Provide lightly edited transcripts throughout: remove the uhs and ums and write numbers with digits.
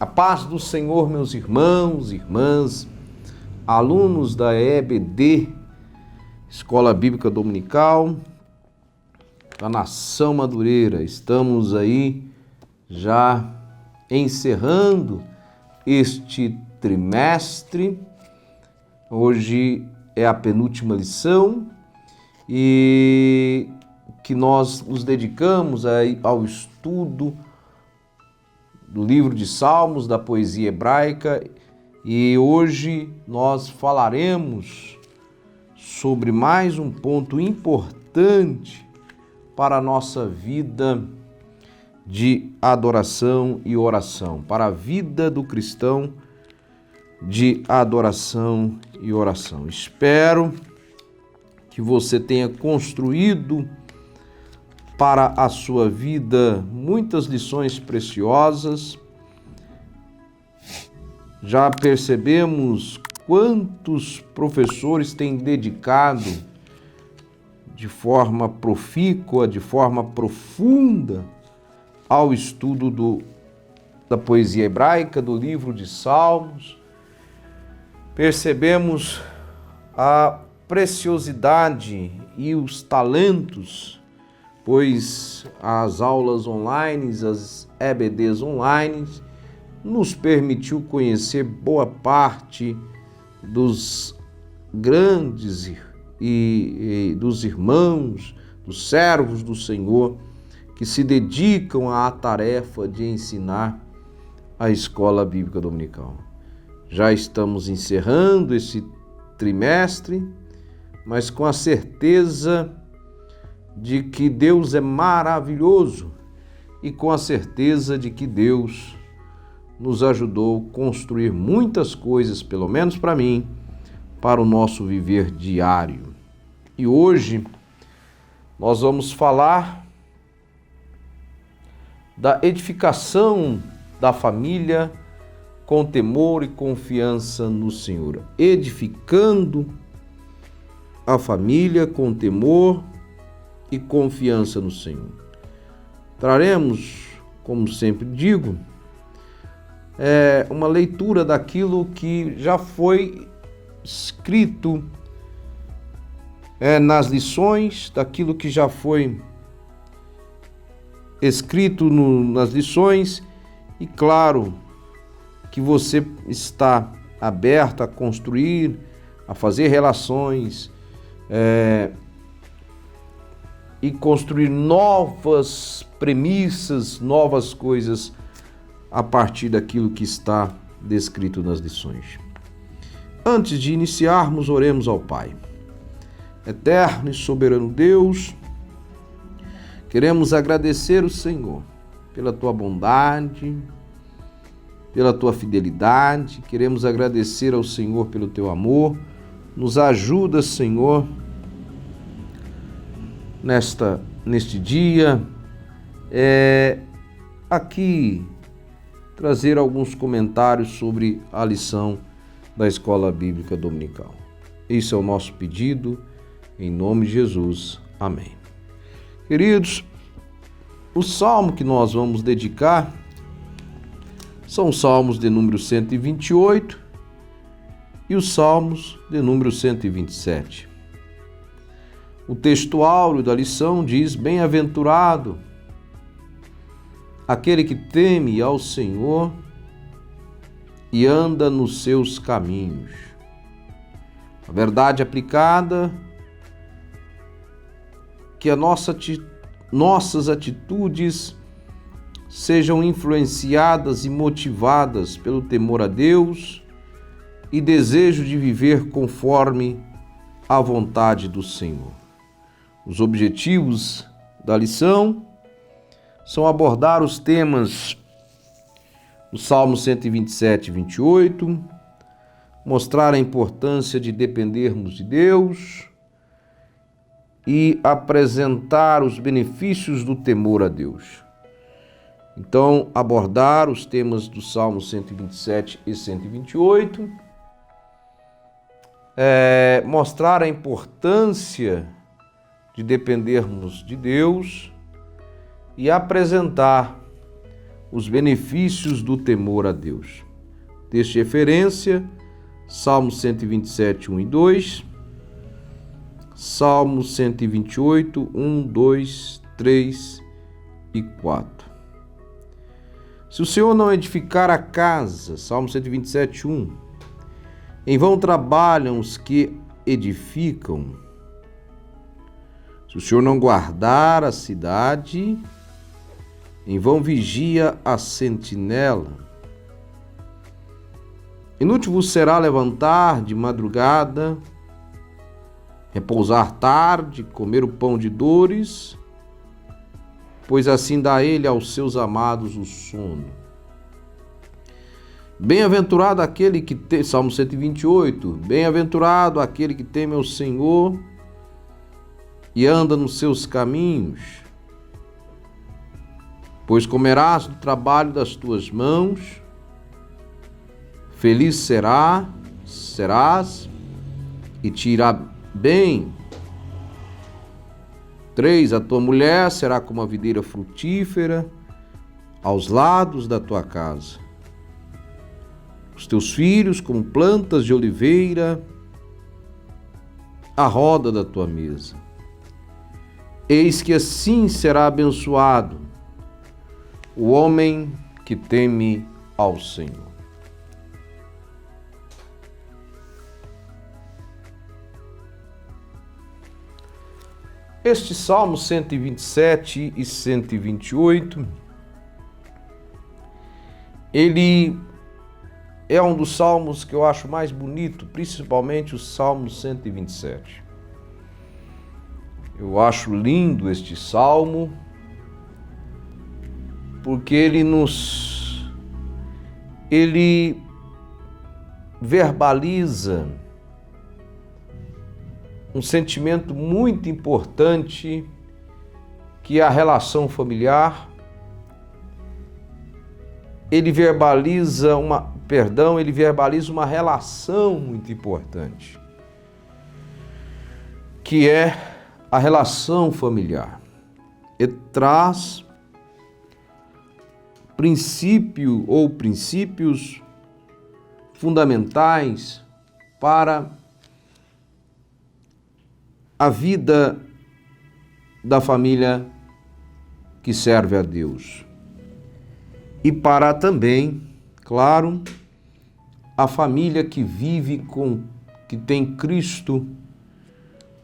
A paz do Senhor, meus irmãos e irmãs, alunos da EBD, Escola Bíblica Dominical, da Nação Madureira. Estamos aí já encerrando este trimestre. Hoje é a penúltima lição e que nós nos dedicamos aí ao estudo do livro de Salmos, da poesia hebraica, e hoje nós falaremos sobre mais um ponto importante para a nossa vida de adoração e oração, para a vida do cristão de adoração e oração. Espero que você tenha construído para a sua vida muitas lições preciosas. Já percebemos quantos professores têm dedicado de forma profícua, de forma profunda ao estudo da poesia hebraica, do livro de Salmos. Percebemos a preciosidade e os talentos, pois as aulas online, as EBDs online, nos permitiu conhecer boa parte dos grandes e dos irmãos, dos servos do Senhor, que se dedicam à tarefa de ensinar a Escola Bíblica Dominical. Já estamos encerrando esse trimestre, mas com a certeza de que Deus é maravilhoso e com a certeza de que Deus nos ajudou a construir muitas coisas, pelo menos para mim, para o nosso viver diário. E hoje nós vamos falar da edificação da família com temor e confiança no Senhor. Edificando a família com temor e confiança no Senhor. Traremos, como sempre digo, uma leitura daquilo que já foi escrito nas lições, daquilo que já foi escrito nas lições, e claro que você está aberto a construir, a fazer relações, e construir novas premissas, novas coisas a partir daquilo que está descrito nas lições. Antes de iniciarmos, oremos ao Pai. Eterno e soberano Deus, queremos agradecer o Senhor pela Tua bondade, pela Tua fidelidade, queremos agradecer ao Senhor pelo Teu amor. Nos ajuda, Senhor, neste dia, aqui trazer alguns comentários sobre a lição da Escola Bíblica Dominical. Esse é o nosso pedido, em nome de Jesus. Amém. Queridos, o salmo que nós vamos dedicar são os salmos de número 128 e os salmos de número 127. O texto áureo da lição diz: bem-aventurado aquele que teme ao Senhor e anda nos seus caminhos. A verdade aplicada, que nossas atitudes sejam influenciadas e motivadas pelo temor a Deus e desejo de viver conforme a vontade do Senhor. Os objetivos da lição são abordar os temas do Salmo 127 e 28, mostrar a importância de dependermos de Deus e apresentar os benefícios do temor a Deus. Então, abordar os temas do Salmo 127 e 128, mostrar a importância de dependermos de Deus e apresentar os benefícios do temor a Deus. Texto de referência, Salmo 127, 1 e 2, Salmo 128, 1, 2, 3 e 4. Se o Senhor não edificar a casa, Salmo 127, 1, em vão trabalham os que edificam. Se o Senhor não guardar a cidade, em vão vigia a sentinela. Inútil vos será levantar de madrugada, repousar tarde, comer o pão de dores, pois assim dá ele aos seus amados o sono. Bem-aventurado aquele que tem, Salmo 128, bem-aventurado aquele que teme ao Senhor e anda nos seus caminhos, pois comerás do trabalho das tuas mãos, feliz serás e te irá bem. 3. A tua mulher será como a videira frutífera aos lados da tua casa. Os teus filhos como plantas de oliveira à roda da tua mesa. Eis que assim será abençoado o homem que teme ao Senhor. Este Salmo 127 e 128, ele é um dos salmos que eu acho mais bonito, principalmente o Salmo 127. Eu acho lindo este salmo, porque ele verbaliza um sentimento muito importante, que é a relação familiar. Ele verbaliza uma relação muito importante, que é a relação familiar. Ele traz princípios fundamentais para a vida da família que serve a Deus. E para também, claro, a família que que tem Cristo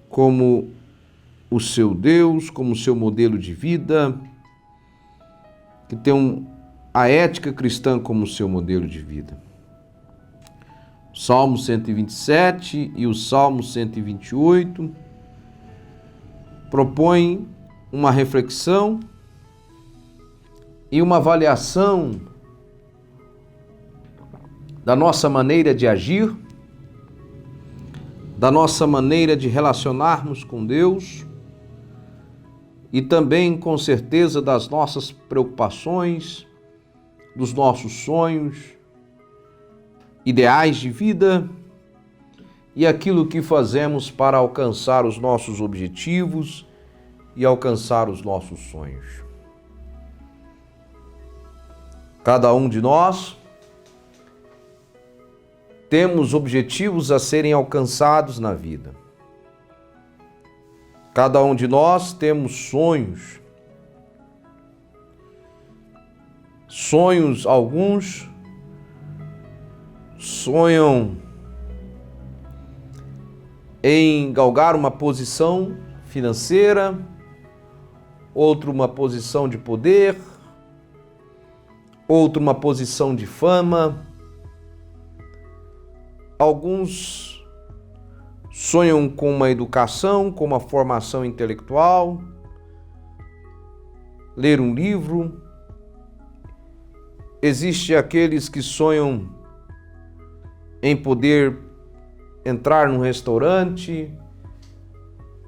como o seu Deus, como o seu modelo de vida, que tem a ética cristã como seu modelo de vida. O Salmo 127 e o Salmo 128 propõem uma reflexão e uma avaliação da nossa maneira de agir, da nossa maneira de relacionarmos com Deus e também, com certeza, das nossas preocupações, dos nossos sonhos, ideais de vida e aquilo que fazemos para alcançar os nossos objetivos e alcançar os nossos sonhos. Cada um de nós temos objetivos a serem alcançados na vida. Cada um de nós temos sonhos. Alguns sonham em galgar uma posição financeira, outro uma posição de poder, outro uma posição de fama. Alguns sonham com uma educação, com uma formação intelectual, ler um livro. Existem aqueles que sonham em poder entrar num restaurante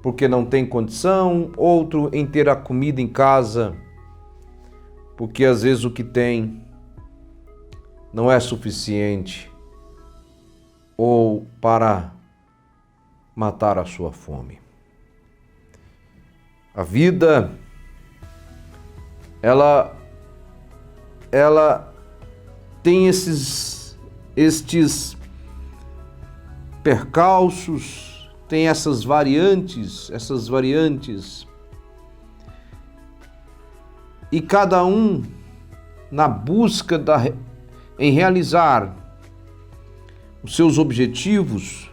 porque não tem condição, outro em ter a comida em casa porque às vezes o que tem não é suficiente ou para matar a sua fome. A vida, ela ela tem estes percalços, tem essas variantes, e cada um na busca em realizar os seus objetivos,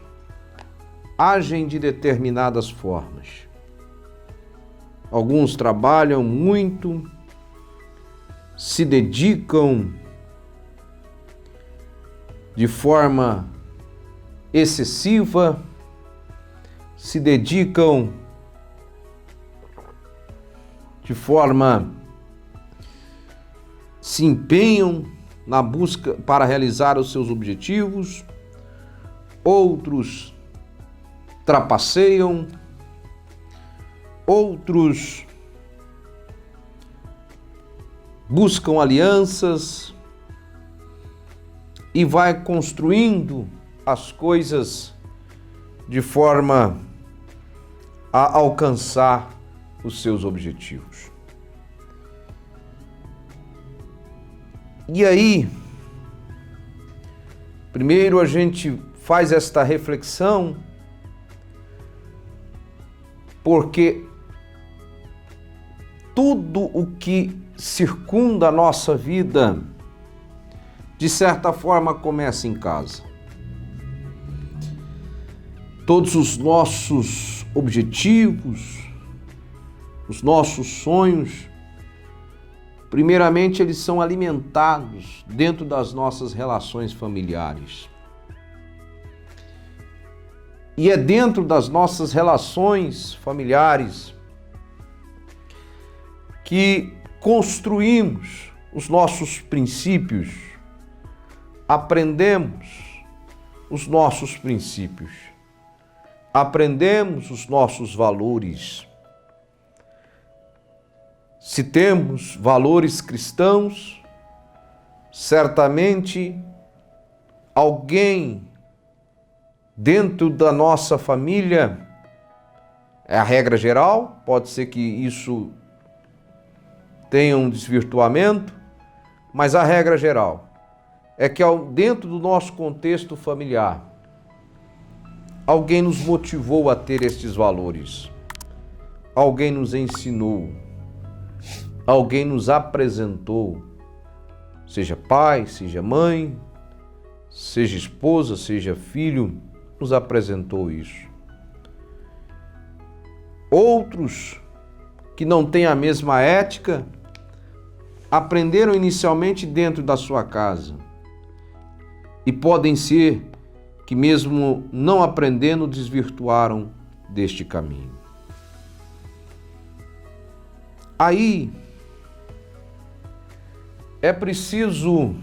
agem de determinadas formas. Alguns trabalham muito, se dedicam de forma excessiva, se dedicam se empenham na busca para realizar os seus objetivos. Outros trapaceiam, outros buscam alianças e vai construindo as coisas de forma a alcançar os seus objetivos. E aí, primeiro a gente faz esta reflexão, porque tudo o que circunda a nossa vida, de certa forma, começa em casa. Todos os nossos objetivos, os nossos sonhos, primeiramente eles são alimentados dentro das nossas relações familiares. E é dentro das nossas relações familiares que construímos os nossos princípios, aprendemos os nossos princípios, aprendemos os nossos valores. Se temos valores cristãos, certamente alguém dentro da nossa família, é a regra geral, pode ser que isso tenha um desvirtuamento, mas a regra geral é que dentro do nosso contexto familiar, alguém nos motivou a ter estes valores, alguém nos ensinou, alguém nos apresentou, seja pai, seja mãe, seja esposa, seja filho, nos apresentou isso. Outros que não têm a mesma ética aprenderam inicialmente dentro da sua casa e podem ser que mesmo não aprendendo desvirtuaram deste caminho. Aí é preciso,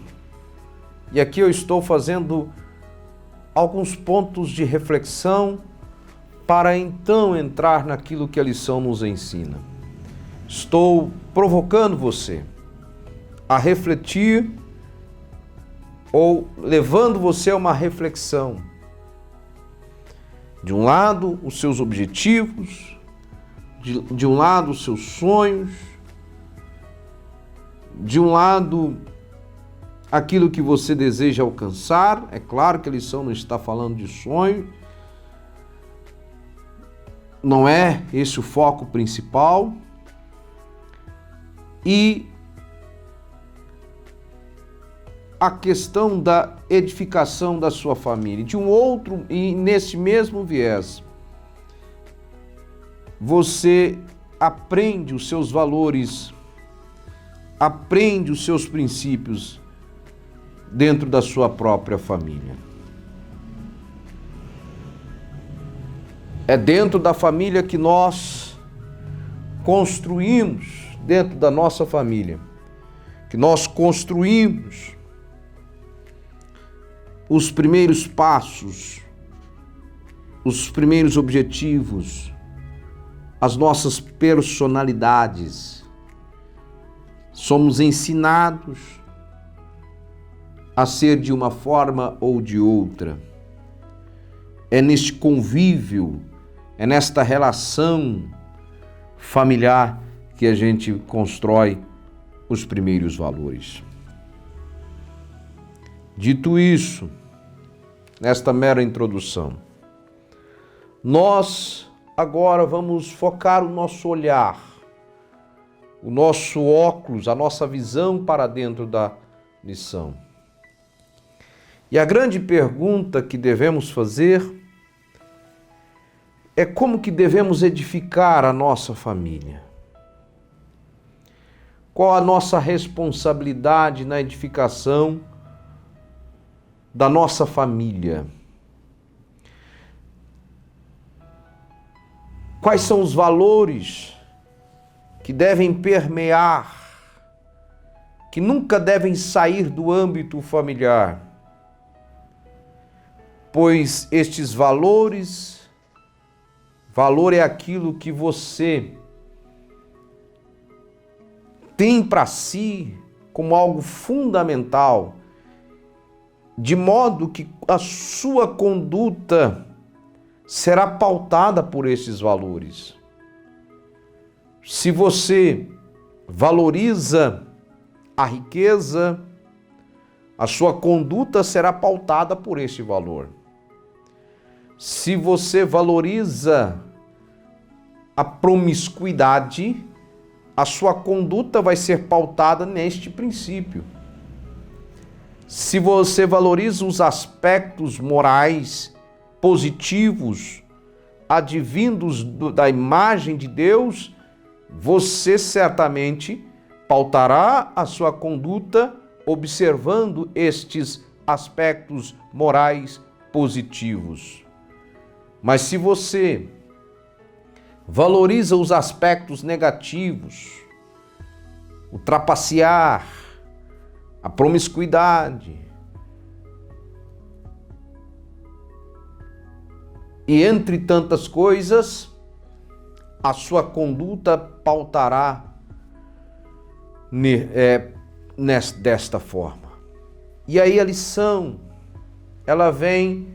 e aqui eu estou fazendo alguns pontos de reflexão para então entrar naquilo que a lição nos ensina. Estou provocando você a refletir ou levando você a uma reflexão. De um lado, os seus objetivos, de um lado, os seus sonhos, de um lado, aquilo que você deseja alcançar. É claro que a lição não está falando de sonho, não é esse o foco principal. E a questão da edificação da sua família. De um outro, e nesse mesmo viés, você aprende os seus valores, aprende os seus princípios dentro da sua própria família. É dentro da família que nós construímos, dentro da nossa família, que nós construímos os primeiros passos, os primeiros objetivos, as nossas personalidades. Somos ensinados a ser de uma forma ou de outra. É neste convívio, é nesta relação familiar que a gente constrói os primeiros valores. Dito isso, nesta mera introdução, nós agora vamos focar o nosso olhar, o nosso óculos, a nossa visão para dentro da lição. E a grande pergunta que devemos fazer é como que devemos edificar a nossa família? Qual a nossa responsabilidade na edificação da nossa família? Quais são os valores que devem permear, que nunca devem sair do âmbito familiar? Pois estes valores, valor é aquilo que você tem para si como algo fundamental, de modo que a sua conduta será pautada por esses valores. Se você valoriza a riqueza, a sua conduta será pautada por este valor. Se você valoriza a promiscuidade, a sua conduta vai ser pautada neste princípio. Se você valoriza os aspectos morais positivos, advindos da imagem de Deus, você certamente pautará a sua conduta observando estes aspectos morais positivos. Mas se você valoriza os aspectos negativos, o trapacear, a promiscuidade, e entre tantas coisas, a sua conduta pautará desta forma. E aí a lição, ela vem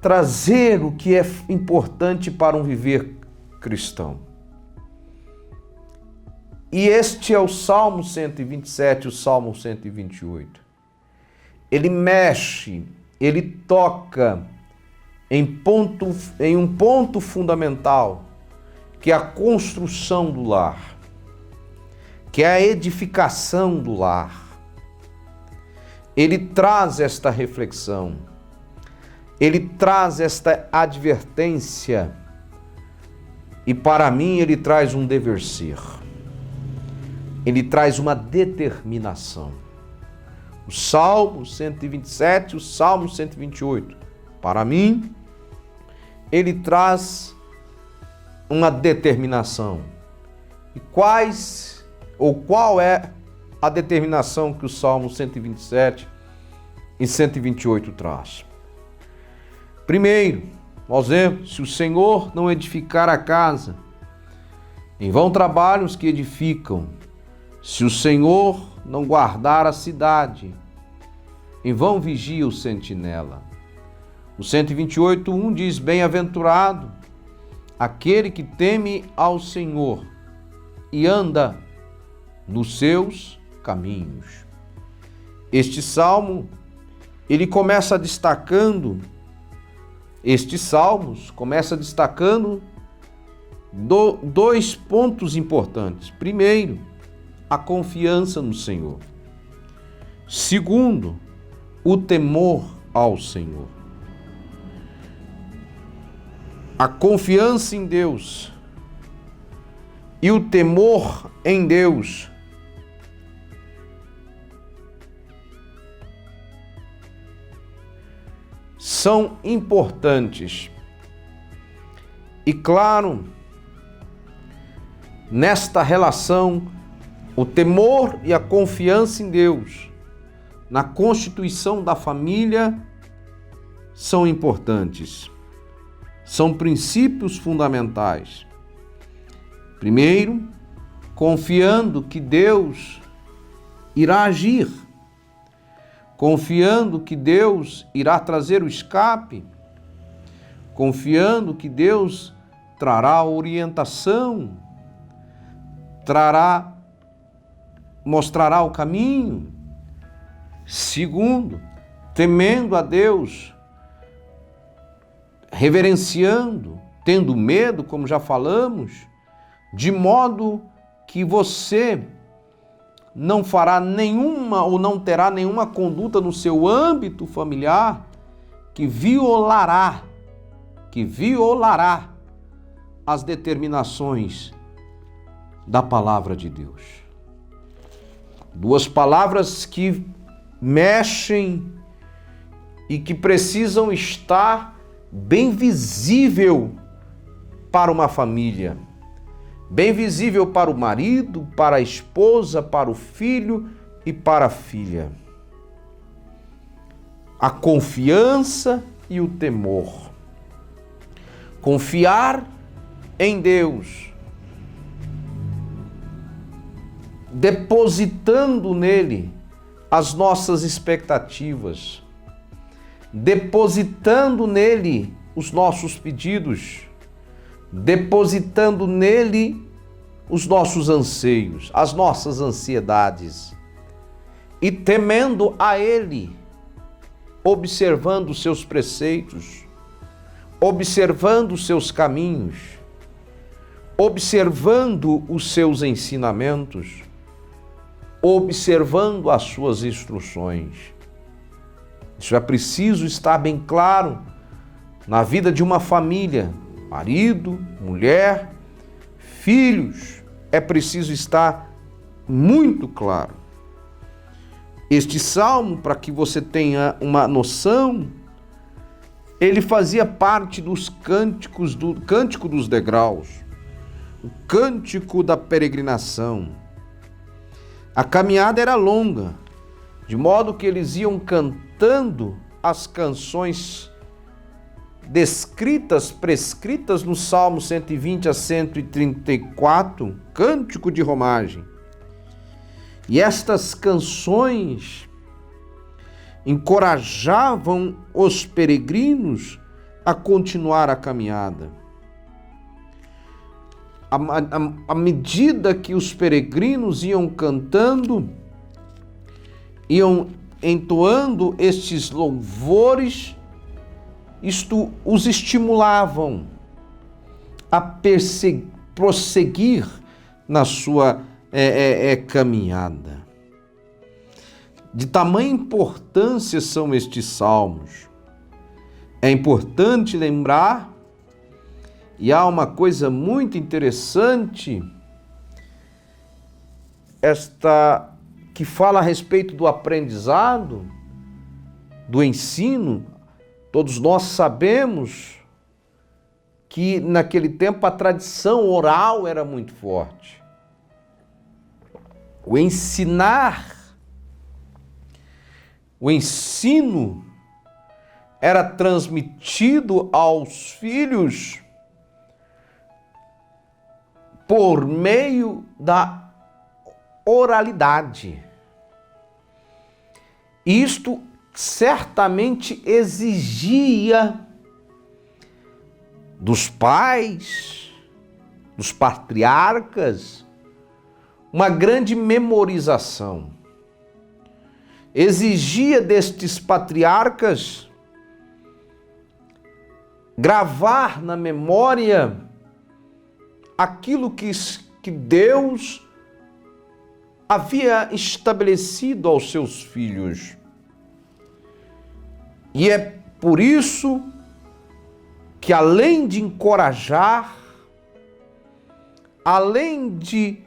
trazer o que é importante para um viver cristão. E este é o Salmo 127, o Salmo 128. Ele mexe, ele toca em um ponto fundamental, que é a construção do lar, que é a edificação do lar. Ele traz esta reflexão, ele traz esta advertência, e para mim ele traz um dever ser. Ele traz uma determinação. O Salmo 127, o Salmo 128. Para mim, ele traz uma determinação. E qual é a determinação que o Salmo 127 e 128 traz? Primeiro, nós vemos, se o Senhor não edificar a casa, em vão trabalham os que edificam. Se o Senhor não guardar a cidade, em vão vigia o sentinela. O 128:1 diz: bem-aventurado aquele que teme ao Senhor e anda nos seus caminhos. Este salmo, estes salmos começa destacando dois pontos importantes. Primeiro, a confiança no Senhor. Segundo, o temor ao Senhor. A confiança em Deus e o temor em Deus são importantes. E claro, nesta relação, o temor e a confiança em Deus na constituição da família são importantes. São princípios fundamentais. Primeiro, confiando que Deus irá agir, confiando que Deus irá trazer o escape, confiando que Deus trará orientação, mostrará o caminho. Segundo, temendo a Deus, reverenciando, tendo medo, como já falamos, de modo que você não fará nenhuma ou não terá nenhuma conduta no seu âmbito familiar que violará as determinações da palavra de Deus. Duas palavras que mexem e que precisam estar bem visível para uma família, bem visível para o marido, para a esposa, para o filho e para a filha. A confiança e o temor. Confiar em Deus, depositando nele as nossas expectativas, depositando nele os nossos pedidos, depositando nele os nossos anseios, as nossas ansiedades, e temendo a ele, observando os seus preceitos, observando os seus caminhos, observando os seus ensinamentos, observando as suas instruções. Isso é preciso estar bem claro na vida de uma família, marido, mulher, filhos. É preciso estar muito claro. Este salmo, para que você tenha uma noção, ele fazia parte dos cânticos do Cântico dos Degraus, o Cântico da Peregrinação. A caminhada era longa, de modo que eles iam cantando as canções prescritas no Salmo 120 a 134, Cântico de Romagem. E estas canções encorajavam os peregrinos a continuar a caminhada. À medida que os peregrinos iam cantando, iam entoando estes louvores, isto os estimulavam a prosseguir na sua caminhada. De tamanha importância são estes salmos. É importante lembrar, e há uma coisa muito interessante, esta que fala a respeito do aprendizado, do ensino. Todos nós sabemos que naquele tempo a tradição oral era muito forte. O ensinar, o ensino era transmitido aos filhos por meio da oralidade. Isto certamente exigia dos pais, dos patriarcas, uma grande memorização. Exigia destes patriarcas gravar na memória aquilo que Deus havia estabelecido aos seus filhos. E é por isso que, além de encorajar, além de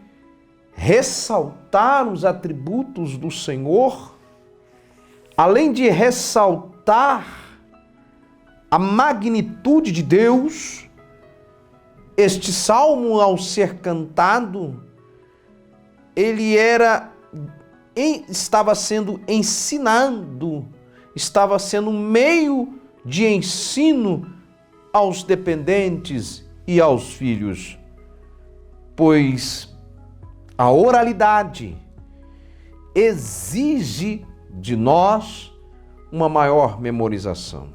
ressaltar os atributos do Senhor, além de ressaltar a magnitude de Deus, este salmo, ao ser cantado, ele estava sendo ensinado, estava sendo um meio de ensino aos dependentes e aos filhos, pois a oralidade exige de nós uma maior memorização.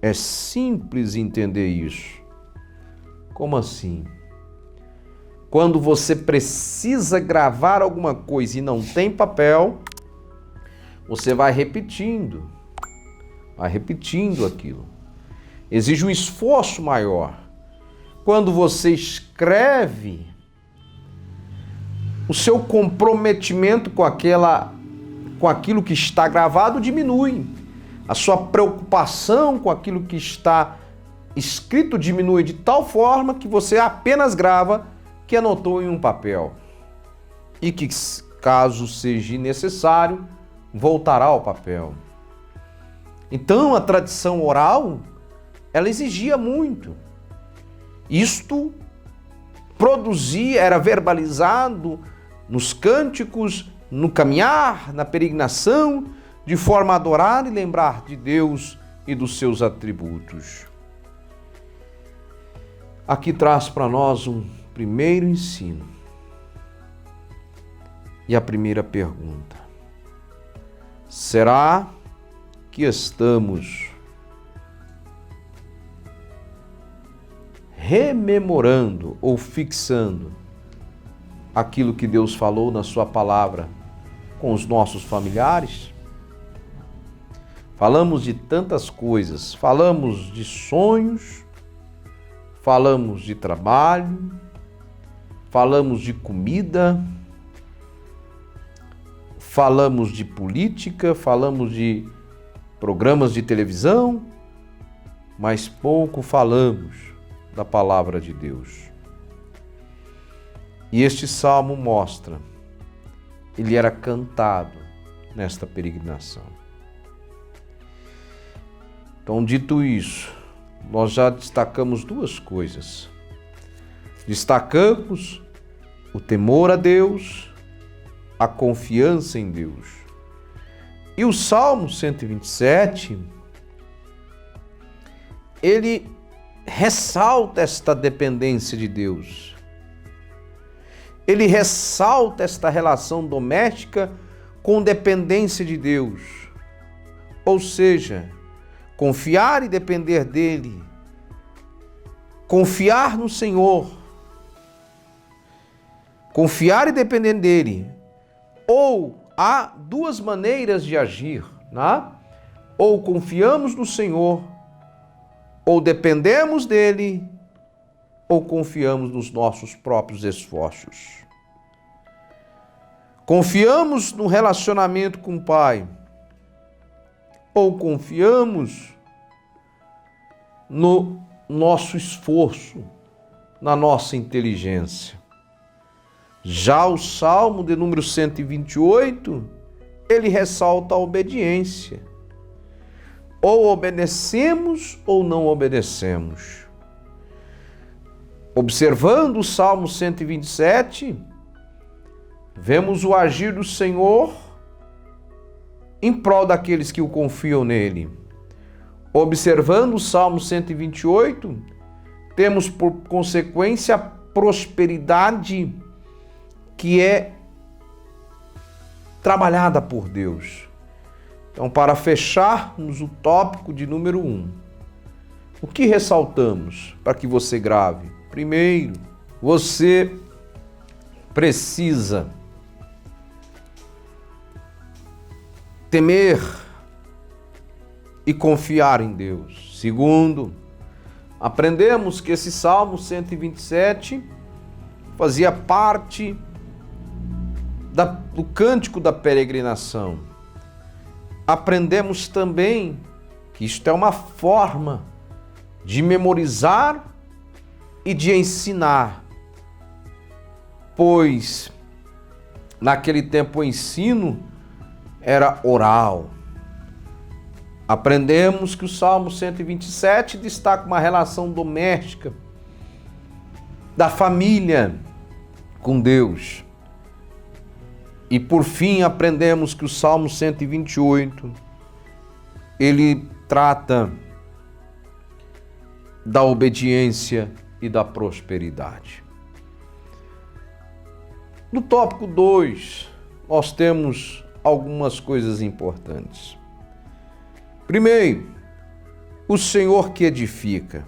É simples entender isso. Como assim? Quando você precisa gravar alguma coisa e não tem papel, você vai repetindo aquilo. Exige um esforço maior. Quando você escreve, o seu comprometimento com aquilo que está gravado diminui. A sua preocupação com aquilo que está escrito diminui de tal forma que você apenas grava que anotou em um papel. E que, caso seja necessário, voltará ao papel. Então, a tradição oral, ela exigia muito. Isto produzia, era verbalizado nos cânticos, no caminhar, na peregrinação, de forma a adorar e lembrar de Deus e dos seus atributos. Aqui traz para nós um primeiro ensino. E a primeira pergunta: será que estamos rememorando ou fixando aquilo que Deus falou na sua palavra com os nossos familiares? Falamos de tantas coisas, falamos de sonhos, falamos de trabalho, falamos de comida, falamos de política, falamos de programas de televisão, mas pouco falamos da palavra de Deus. E este salmo mostra, ele era cantado nesta peregrinação. Então, dito isso, nós já destacamos duas coisas. Destacamos o temor a Deus, a confiança em Deus. E o Salmo 127, ele ressalta esta dependência de Deus. Ele ressalta esta relação doméstica com dependência de Deus. Ou seja, confiar e depender dele. Confiar no Senhor. Confiar e depender dele. Ou há duas maneiras de agir, né? Ou confiamos no Senhor, ou dependemos dele, ou confiamos nos nossos próprios esforços. Confiamos no relacionamento com o Pai, ou confiamos no nosso esforço, na nossa inteligência. Já o Salmo de número 128, ele ressalta a obediência. Ou obedecemos ou não obedecemos. Observando o Salmo 127, vemos o agir do Senhor em prol daqueles que o confiam nele. Observando o Salmo 128, temos por consequência a prosperidade que é trabalhada por Deus. Então, para fecharmos o tópico de número 1, o que ressaltamos para que você grave? Primeiro, você precisa temer e confiar em Deus. Segundo, aprendemos que esse Salmo 127 fazia parte do cântico da peregrinação. Aprendemos também que isto é uma forma de memorizar e de ensinar, pois naquele tempo o ensino era oral. Aprendemos que o Salmo 127 destaca uma relação doméstica da família com Deus. E por fim aprendemos que o Salmo 128, ele trata da obediência e da prosperidade. No tópico 2, nós temos algumas coisas importantes. Primeiro, o Senhor que edifica.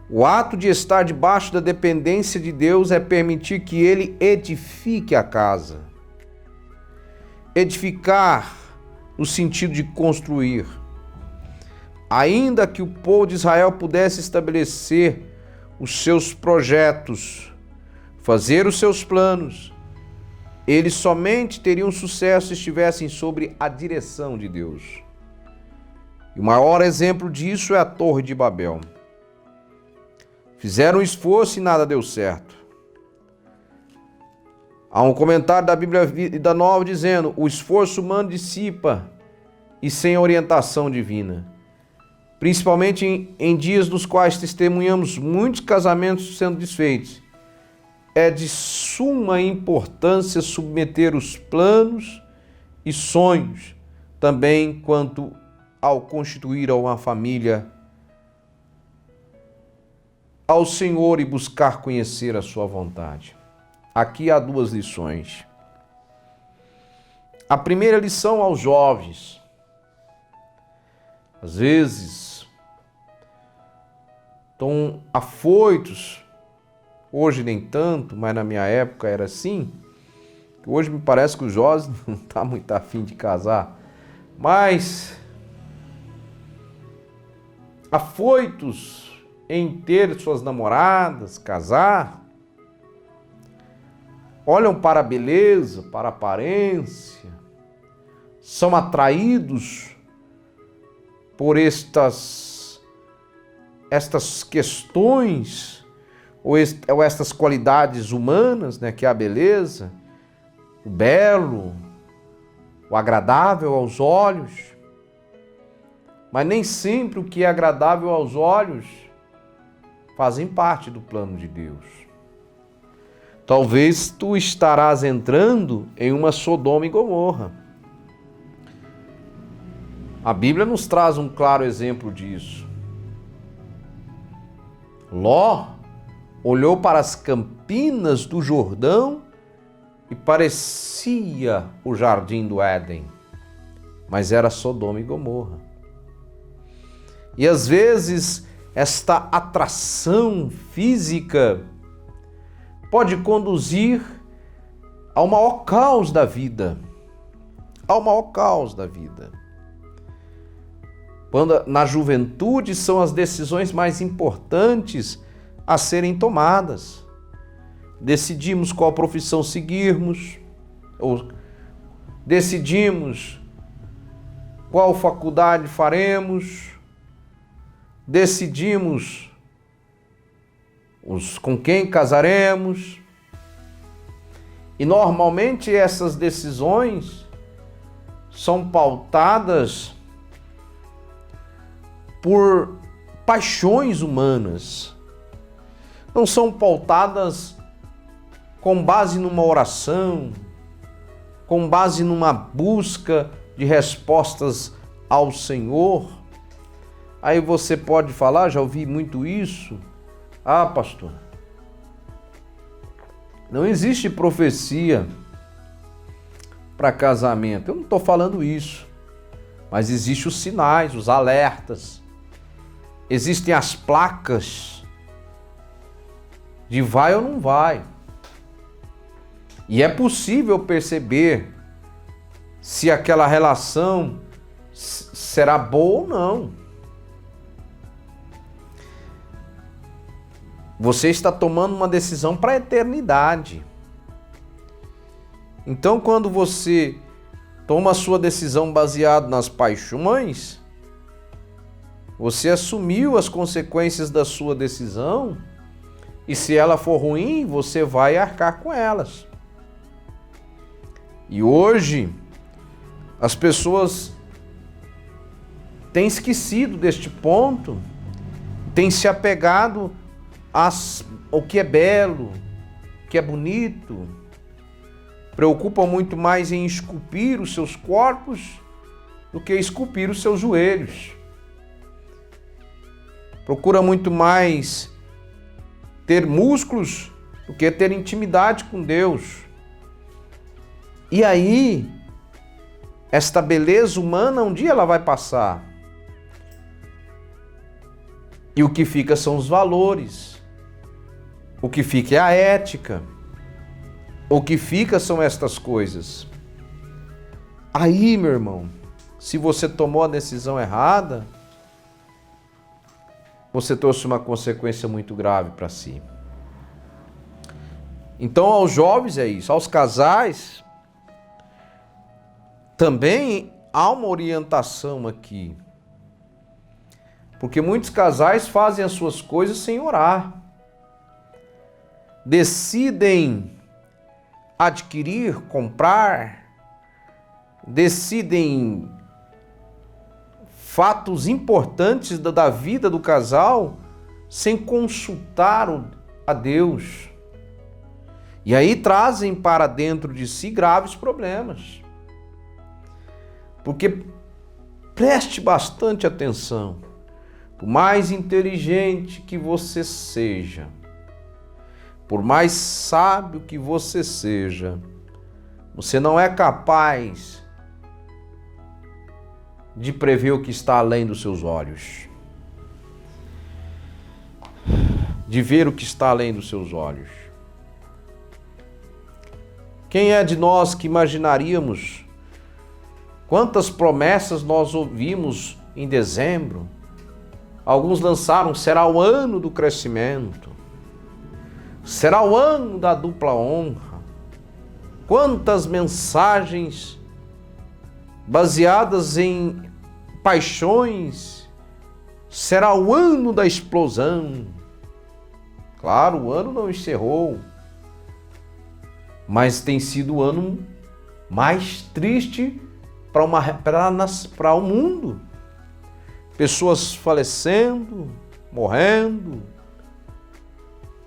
O ato de estar debaixo da dependência de Deus é permitir que Ele edifique a casa. edificar no sentido de construir. Ainda que o povo de Israel pudesse estabelecer os seus projetos, fazer os seus planos, eles somente teriam sucesso se estivessem sobre a direção de Deus. E o maior exemplo disso é a Torre de Babel. Fizeram um esforço e nada deu certo. Há um comentário da Bíblia Vida Nova dizendo: o esforço humano dissipa e sem orientação divina. Principalmente em dias nos quais testemunhamos muitos casamentos sendo desfeitos. É de suma importância submeter os planos e sonhos também quanto ao constituir uma família ao Senhor e buscar conhecer a sua vontade. Aqui há duas lições. A primeira lição aos jovens. Às vezes, estão afoitos, hoje nem tanto, mas na minha época era assim. Hoje me parece que os jovens não estão muito afim de casar, mas afoitos em ter suas namoradas, casar, olham para a beleza, para a aparência, são atraídos por estas questões ou estas qualidades humanas, né, que é a beleza, o belo, o agradável aos olhos. Mas nem sempre o que é agradável aos olhos fazem parte do plano de Deus. Talvez tu estarás entrando em uma Sodoma e Gomorra. A Bíblia nos traz um claro exemplo disso. Ló olhou para as campinas do Jordão e parecia o jardim do Éden, mas era Sodoma e Gomorra. E às vezes esta atração física pode conduzir ao maior caos da vida. Ao maior caos da vida. Quando na juventude são as decisões mais importantes a serem tomadas. Decidimos qual profissão seguirmos, ou decidimos qual faculdade faremos, decidimos com quem casaremos. E normalmente essas decisões são pautadas por paixões humanas. Não são pautadas com base numa oração, com base numa busca de respostas ao Senhor. Aí você pode falar, já ouvi muito isso. Ah, pastor, não existe profecia para casamento. Eu não estou falando isso, mas existem os sinais, os alertas. Existem as placas de vai ou não vai. E é possível perceber se aquela relação será boa ou não. Você está tomando uma decisão para a eternidade. Então, quando você toma a sua decisão baseada nas paixões, você assumiu as consequências da sua decisão, e se ela for ruim, você vai arcar com elas. E hoje, as pessoas têm esquecido deste ponto, têm se apegado ao que é belo, que é bonito, preocupam muito mais em esculpir os seus corpos do que esculpir os seus joelhos. Procura muito mais ter músculos do que ter intimidade com Deus. E aí, esta beleza humana, um dia ela vai passar. E o que fica são os valores. O que fica é a ética. O que fica são estas coisas. Aí, meu irmão, se você tomou a decisão errada, você trouxe uma consequência muito grave para si. Então, aos jovens é isso, aos casais também há uma orientação aqui. Porque muitos casais fazem as suas coisas sem orar. Decidem adquirir, comprar, decidem fatos importantes da vida do casal sem consultar a Deus. E aí trazem para dentro de si graves problemas. Porque preste bastante atenção. Por mais inteligente que você seja, por mais sábio que você seja, você não é capaz de prever o que está além dos seus olhos. De ver o que está além dos seus olhos. Quem é de nós que imaginaríamos quantas promessas nós ouvimos em dezembro? Alguns lançaram, será o ano do crescimento, será o ano da dupla honra. Quantas mensagens baseadas em paixões, será o ano da explosão. Claro, o ano não encerrou, mas tem sido o ano mais triste para o mundo. Pessoas falecendo, morrendo,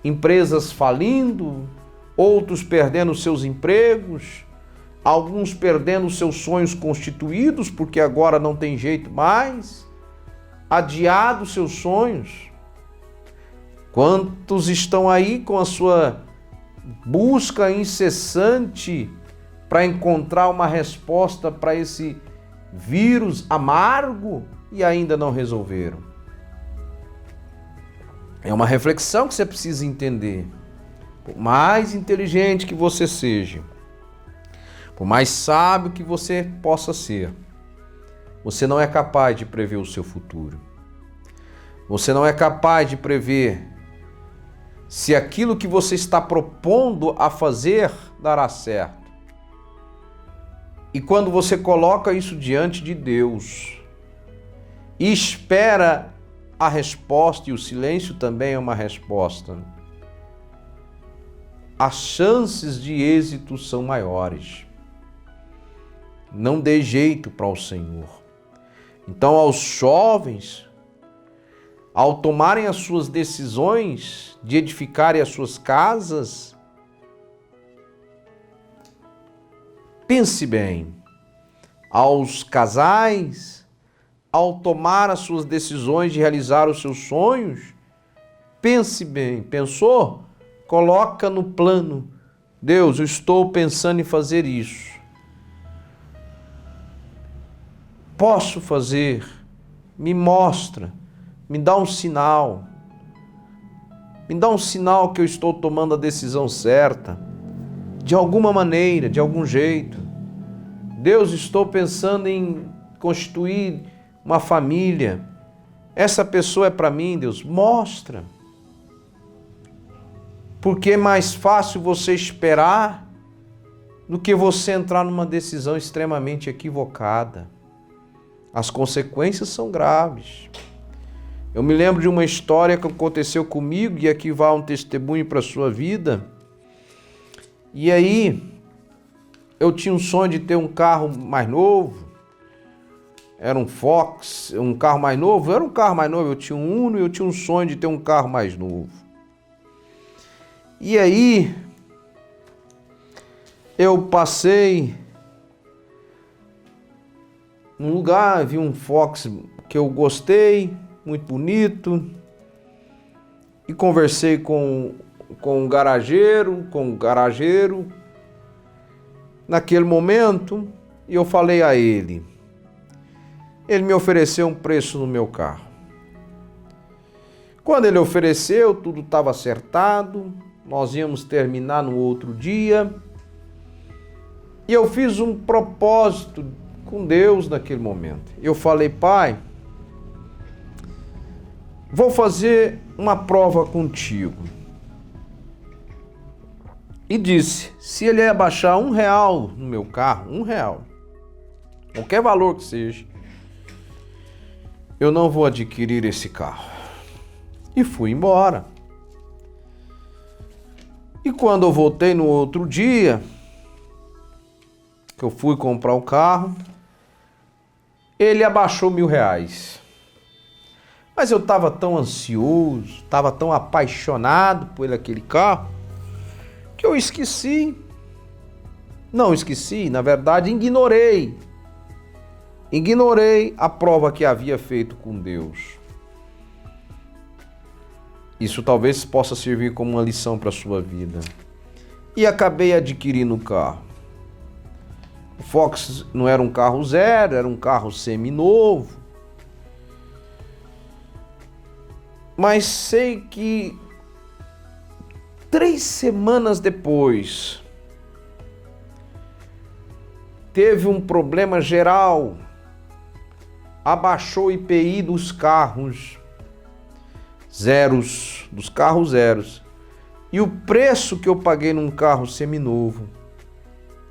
empresas falindo, outros perdendo seus empregos, alguns perdendo seus sonhos constituídos porque agora não tem jeito mais, adiados seus sonhos. Quantos estão aí com a sua busca incessante para encontrar uma resposta para esse vírus amargo e ainda não resolveram? É uma reflexão que você precisa entender. Por mais inteligente que você seja, por mais sábio que você possa ser, você não é capaz de prever o seu futuro. Você não é capaz de prever se aquilo que você está propondo a fazer dará certo. E quando você coloca isso diante de Deus e espera a resposta, e o silêncio também é uma resposta, as chances de êxito são maiores. Não dê jeito para o Senhor. Então, aos jovens, ao tomarem as suas decisões de edificarem as suas casas, pense bem. Aos casais, ao tomar as suas decisões de realizar os seus sonhos, pense bem. Pensou? Coloca no plano. Deus, eu estou pensando em fazer isso. Posso fazer? Me mostra. Me dá um sinal. Me dá um sinal que eu estou tomando a decisão certa. De alguma maneira, de algum jeito. Deus, estou pensando em constituir uma família. Essa pessoa é para mim, Deus. Mostra. Porque é mais fácil você esperar do que você entrar numa decisão extremamente equivocada. As consequências são graves. Eu me lembro de uma história que aconteceu comigo, e aqui vai um testemunho para a sua vida. E aí, eu tinha um sonho de ter um carro mais novo. Era um Fox, um carro mais novo. Era um carro mais novo, eu tinha um Uno e eu tinha um sonho de ter um carro mais novo. E aí, eu passei num lugar, vi um Fox que eu gostei, muito bonito, e conversei com o garageiro, naquele momento, e eu falei a ele. Ele me ofereceu um preço no meu carro. Quando ele ofereceu, tudo estava acertado, nós íamos terminar no outro dia, E eu fiz um propósito com Deus naquele momento. Eu falei, Pai, vou fazer uma prova contigo. E disse, se ele abaixar R$1 no meu carro, R$1, qualquer valor que seja, eu não vou adquirir esse carro. E fui embora. E quando eu voltei no outro dia, que eu fui comprar o carro, ele abaixou R$1.000. Mas eu estava tão ansioso, estava tão apaixonado por aquele carro, que eu esqueci. Não esqueci, na verdade, ignorei. Ignorei a prova que havia feito com Deus. Isso talvez possa servir como uma lição para a sua vida. E acabei adquirindo o carro. O Fox não era um carro zero, era um carro seminovo. Mas sei que 3 semanas depois, teve um problema geral, abaixou o IPI dos carros zeros, e o preço que eu paguei num carro seminovo,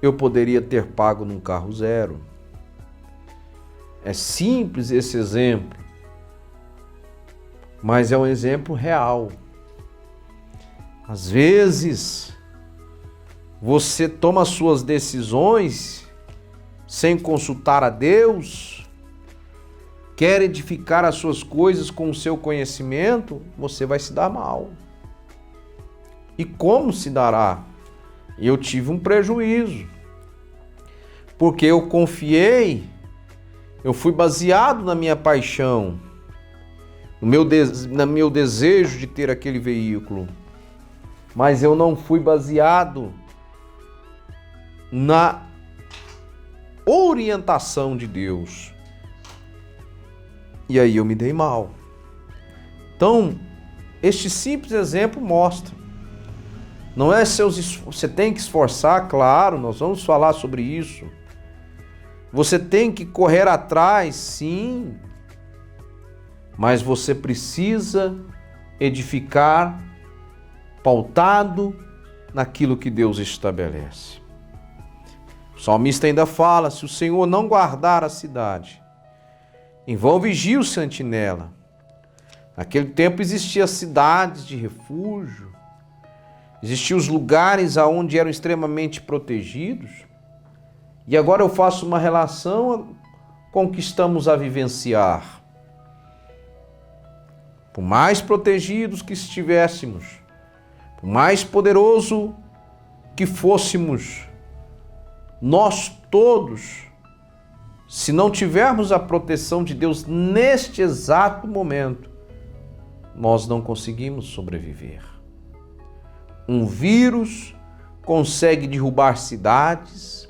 eu poderia ter pago num carro zero. É simples esse exemplo, mas é um exemplo real. Às vezes, você toma suas decisões sem consultar a Deus, quer edificar as suas coisas com o seu conhecimento, você vai se dar mal. E como se dará? Eu tive um prejuízo, porque eu confiei, eu fui baseado na minha paixão, no meu desejo de ter aquele veículo. Mas eu não fui baseado na orientação de Deus. E aí eu me dei mal. Então, este simples exemplo mostra. Não é você tem que esforçar, claro, nós vamos falar sobre isso. Você tem que correr atrás, sim. Mas você precisa edificar pautado naquilo que Deus estabelece. O salmista ainda fala, se o Senhor não guardar a cidade, em vão vigia o sentinela. Naquele tempo existiam cidades de refúgio, existiam os lugares onde eram extremamente protegidos, e agora eu faço uma relação com o que estamos a vivenciar. Por mais protegidos que estivéssemos, por mais poderoso que fôssemos, nós todos, se não tivermos a proteção de Deus neste exato momento, nós não conseguimos sobreviver. Um vírus consegue derrubar cidades,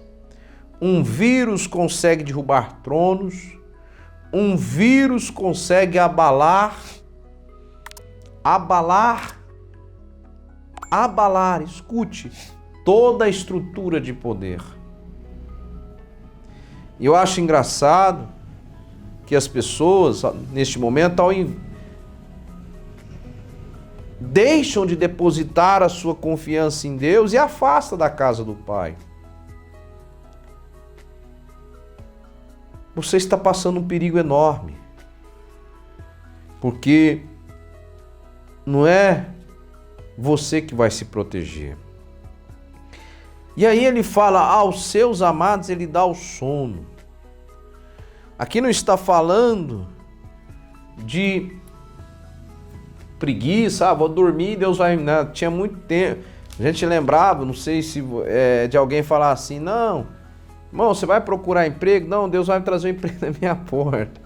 um vírus consegue derrubar tronos, um vírus consegue abalar, escute, toda a estrutura de poder. E eu acho engraçado que as pessoas, neste momento, deixam de depositar a sua confiança em Deus e afasta da casa do Pai. Você está passando um perigo enorme, porque não é você que vai se proteger. E aí ele fala, aos seus amados ele dá o sono. Aqui não está falando de preguiça, vou dormir, Deus vai... Não, tinha muito tempo, a gente lembrava, não sei se de alguém falar assim, não, irmão, você vai procurar emprego? Não, Deus vai me trazer um emprego na minha porta.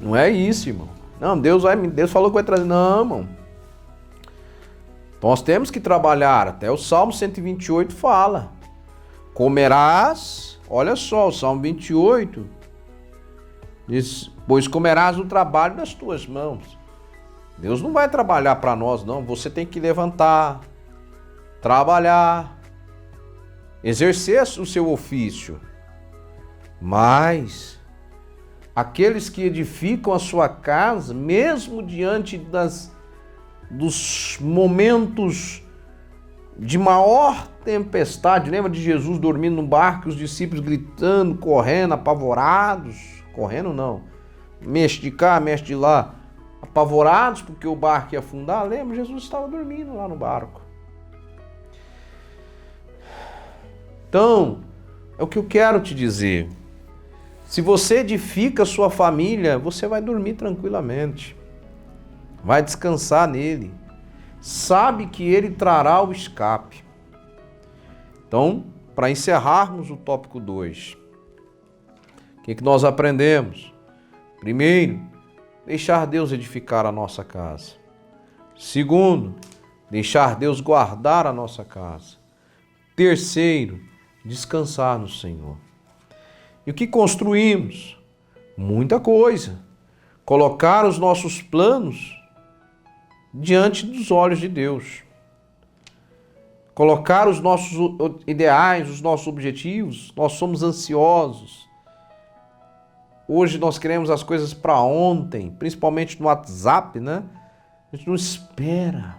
Não é isso, irmão. Não, Deus falou que vai trazer. Não, irmão. Nós temos que trabalhar. Até o Salmo 128 fala. Comerás, olha só, o Salmo 28 diz, pois comerás o trabalho das tuas mãos. Deus não vai trabalhar para nós, não. Você tem que levantar, trabalhar, exercer o seu ofício. Mas aqueles que edificam a sua casa, mesmo diante dos momentos de maior tempestade, lembra de Jesus dormindo no barco, os discípulos gritando, correndo, apavorados, correndo não, mexe de cá, mexe de lá, apavorados porque o barco ia afundar, lembra? Jesus estava dormindo lá no barco. Então, é o que eu quero te dizer. Se você edifica a sua família, você vai dormir tranquilamente. Vai descansar nele. Sabe que ele trará o escape. Então, para encerrarmos o tópico 2, o que nós aprendemos? Primeiro, deixar Deus edificar a nossa casa. Segundo, deixar Deus guardar a nossa casa. Terceiro, descansar no Senhor. E o que construímos? Muita coisa. Colocar os nossos planos diante dos olhos de Deus. Colocar os nossos ideais, os nossos objetivos. Nós somos ansiosos. Hoje nós queremos as coisas para ontem, principalmente no WhatsApp, né? A gente não espera.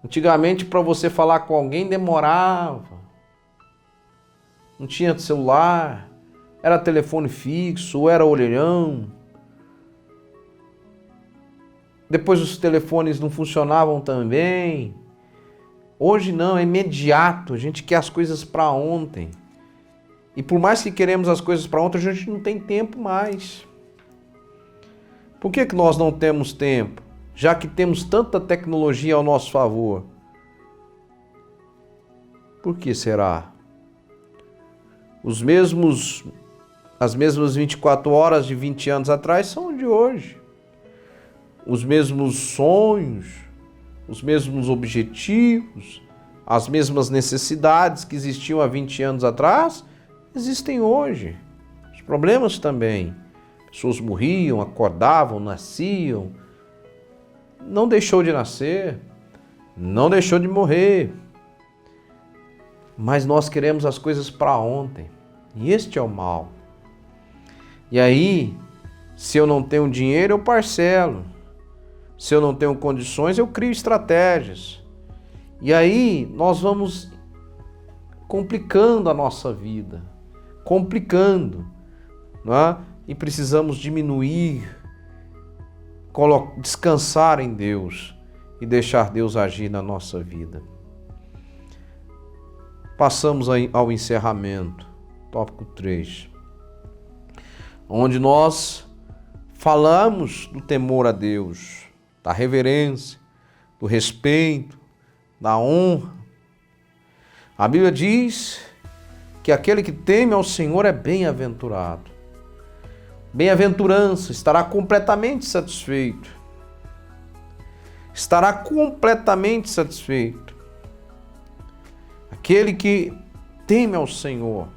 Antigamente, para você falar com alguém, demorava. Não tinha celular, era telefone fixo, ou era orelhão. Depois os telefones não funcionavam também. Hoje não, é imediato, a gente quer as coisas para ontem. E por mais que queremos as coisas para ontem, a gente não tem tempo mais. Por que nós não temos tempo? Já que temos tanta tecnologia ao nosso favor. Por que será? As mesmas 24 horas de 20 anos atrás são de hoje. Os mesmos sonhos, os mesmos objetivos, as mesmas necessidades que existiam há 20 anos atrás, existem hoje. Os problemas também. Pessoas morriam, acordavam, nasciam. Não deixou de nascer, não deixou de morrer. Mas nós queremos as coisas para ontem. E este é o mal. E aí, se eu não tenho dinheiro, eu parcelo. Se eu não tenho condições, eu crio estratégias. E aí, nós vamos complicando a nossa vida. Complicando. Não é? E precisamos diminuir, descansar em Deus e deixar Deus agir na nossa vida. Passamos ao encerramento, tópico 3, onde nós falamos do temor a Deus, da reverência, do respeito, da honra. A Bíblia diz que aquele que teme ao Senhor é bem-aventurado. Bem-aventurança, estará completamente satisfeito. Estará completamente satisfeito. Aquele que teme ao Senhor,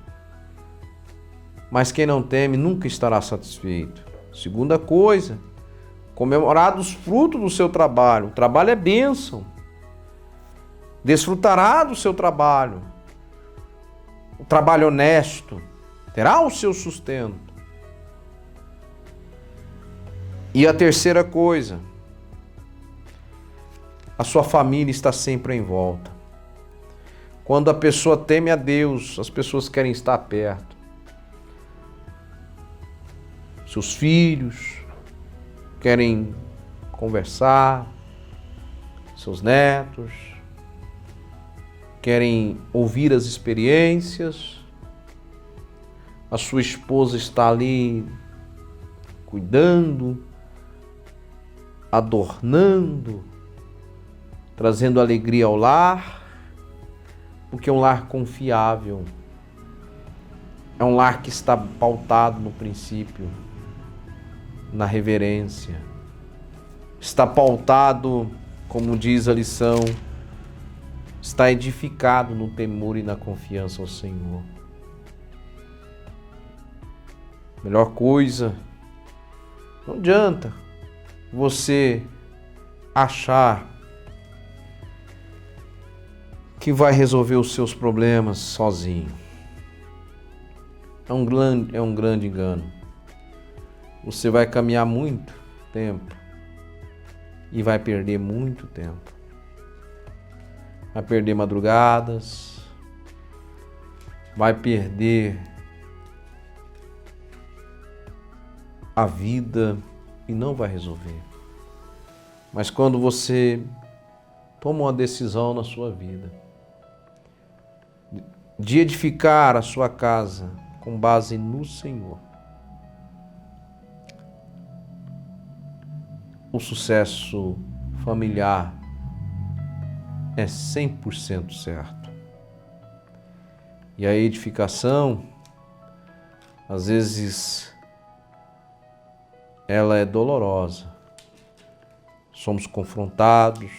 mas quem não teme nunca estará satisfeito. Segunda coisa, comemorar os frutos do seu trabalho. O trabalho é bênção. Desfrutará do seu trabalho. O trabalho honesto terá o seu sustento. E a terceira coisa, a sua família está sempre em volta. Quando a pessoa teme a Deus, as pessoas querem estar perto. Seus filhos querem conversar, seus netos querem ouvir as experiências. A sua esposa está ali cuidando, adornando, trazendo alegria ao lar, porque é um lar confiável, é um lar que está pautado no princípio, na reverência, está pautado, como diz a lição, está edificado no temor e na confiança ao Senhor. Melhor coisa, não adianta você achar que vai resolver os seus problemas sozinho. É um grande engano. Você vai caminhar muito tempo e vai perder muito tempo. Vai perder madrugadas, vai perder a vida e não vai resolver. Mas quando você toma uma decisão na sua vida de edificar a sua casa com base no Senhor, o sucesso familiar é 100% certo. E a edificação, às vezes, ela é dolorosa. Somos confrontados,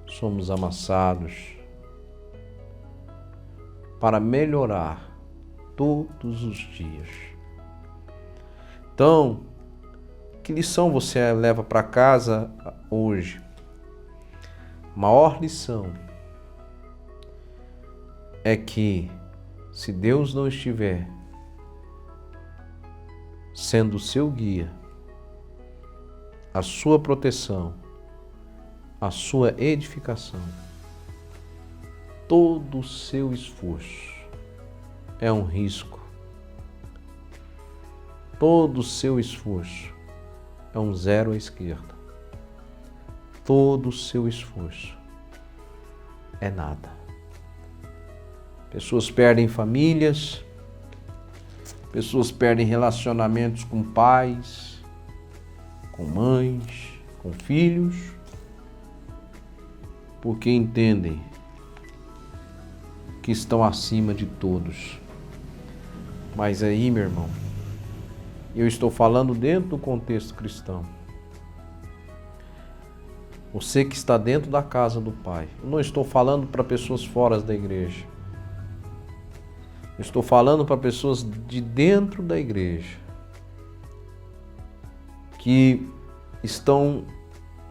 somos amassados para melhorar todos os dias. Então, que lição você leva para casa hoje? A maior lição é que, se Deus não estiver sendo o seu guia, a sua proteção, a sua edificação, todo o seu esforço é um risco. Todo o seu esforço é um zero à esquerda. Todo o seu esforço é nada. Pessoas perdem famílias, pessoas perdem relacionamentos com pais, com mães, com filhos, porque entendem que estão acima de todos. Mas aí, meu irmão, eu estou falando dentro do contexto cristão. Você que está dentro da casa do Pai. Eu não estou falando para pessoas fora da igreja. Eu estou falando para pessoas de dentro da igreja que estão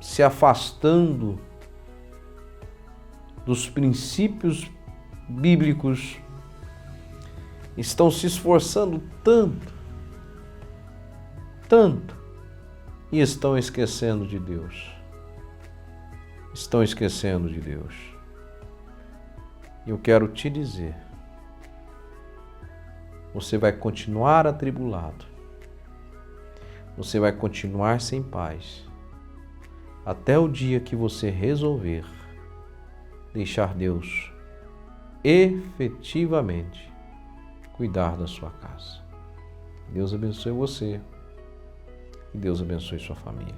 se afastando dos princípios bíblicos, estão se esforçando tanto, e estão esquecendo de Deus. Estão esquecendo de Deus. Eu quero te dizer, você vai continuar atribulado, você vai continuar sem paz, até o dia que você resolver deixar Deus efetivamente cuidar da sua casa. Deus abençoe você e Deus abençoe sua família.